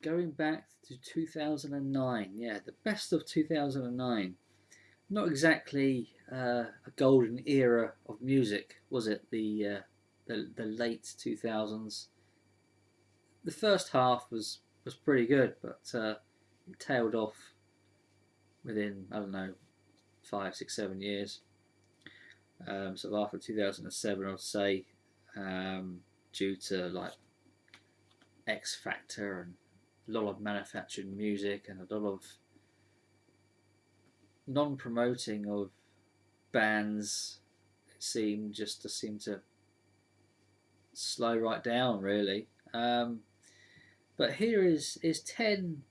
going back to 2009. Yeah, the best of 2009. Not exactly a golden era of music, was it? The late 2000s. The first half was pretty good, but it tailed off within, I don't know, 5, 6, 7 years. So after 2007, I'd say, due to like X Factor and a lot of manufactured music and a lot of non-promoting of bands, it seemed to slow right down really. But here is 10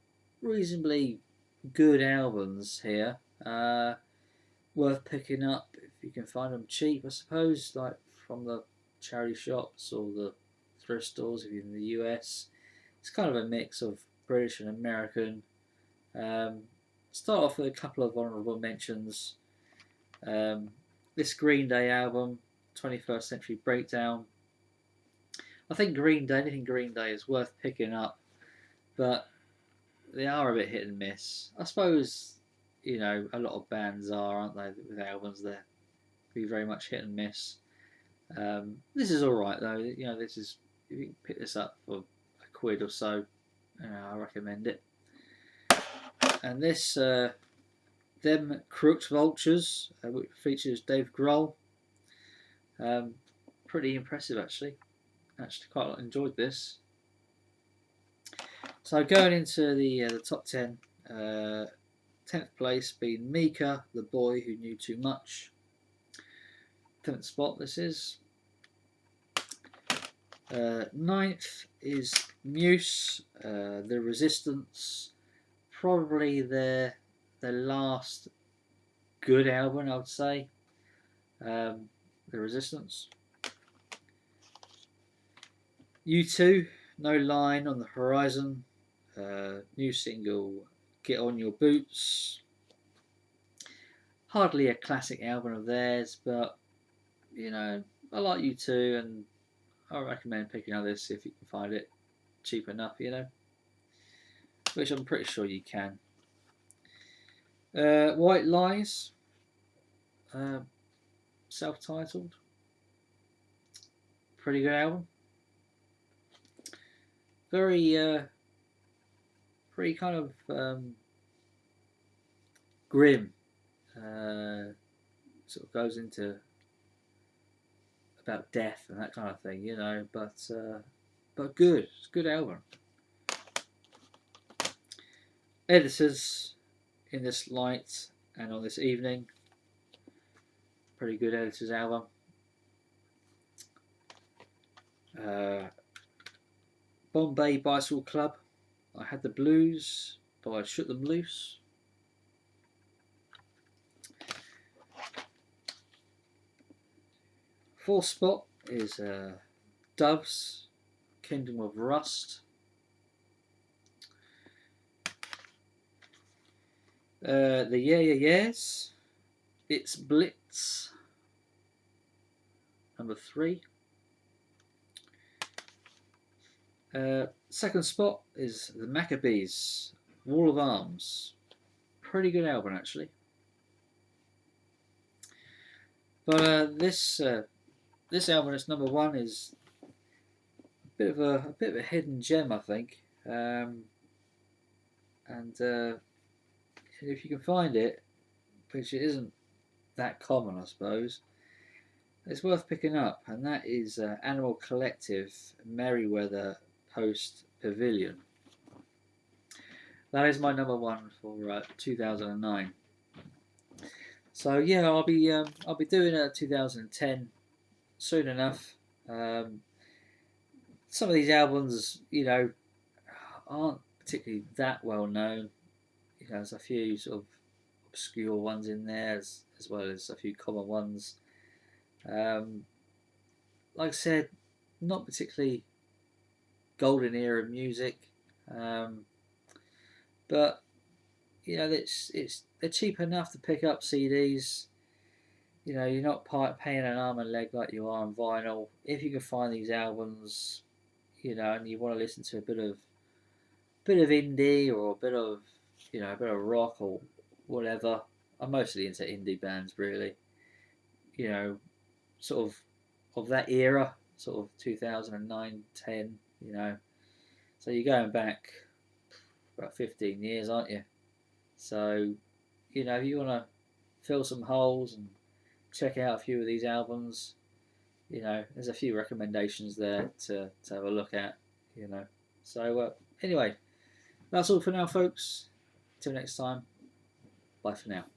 reasonably good albums here, worth picking up if you can find them cheap, I suppose, like from the charity shops or the thrift stores if you're in the US. It's kind of a mix of British and American. Um, Start off with a couple of honourable mentions. Um, this Green Day album, 21st Century Breakdown. I think anything Green Day is worth picking up, but they are a bit hit and miss. I suppose, a lot of bands are, aren't they, with albums that be very much hit and miss. This is alright though, this is, if you can pick this up for a quid or so, I recommend it. And this, Them Crooked Vultures, which features Dave Grohl. Pretty impressive actually. Actually, quite enjoyed this. So going into the top 10, 10th place being Mika, The Boy Who Knew Too Much. 10th spot this is. Ninth is Muse, The Resistance. Probably their last good album, I would say. The Resistance. U2, No Line on the Horizon. New single, Get On Your Boots. Hardly a classic album of theirs, but I like U2 and I recommend picking up this if you can find it cheap enough, which I'm pretty sure you can. White Lies, self-titled, pretty good album. Very, pretty kind of grim. Sort of goes into about death and that kind of thing, but good. It's a good album. Editors in This Light and On This Evening. Pretty good Editors album. Bombay Bicycle Club, I Had the Blues by Shook Them Loose. Fourth spot is Doves, Kingdom of Rust. The Yeah Yeah Yeahs, It's Blitz, number 3. Second spot is the Maccabees, Wall of Arms. Pretty good album actually. But this album, its number 1, is a bit of a hidden gem, I think. And if you can find it, which it isn't that common, I suppose, it's worth picking up, and that is Animal Collective, Merriweather Post Pavilion. That is my number 1 for 2009. So yeah, I'll be doing a 2010 soon enough. Some of these albums, aren't particularly that well known. There's a few sort of obscure ones in there, as well as a few common ones. Like I said, not particularly golden era music, but they're cheap enough to pick up CDs. You're not paying an arm and leg like you are on vinyl. If you can find these albums, and you want to listen to a bit of bit of indie or a bit of a bit of rock or whatever. I'm mostly into indie bands, really. You know, sort of that era, sort of 2009, 10. So you're going back about 15 years, aren't you? So if you want to fill some holes and check out a few of these albums, there's a few recommendations there to have a look at. So anyway, that's all for now, folks. Till next time. Bye for now.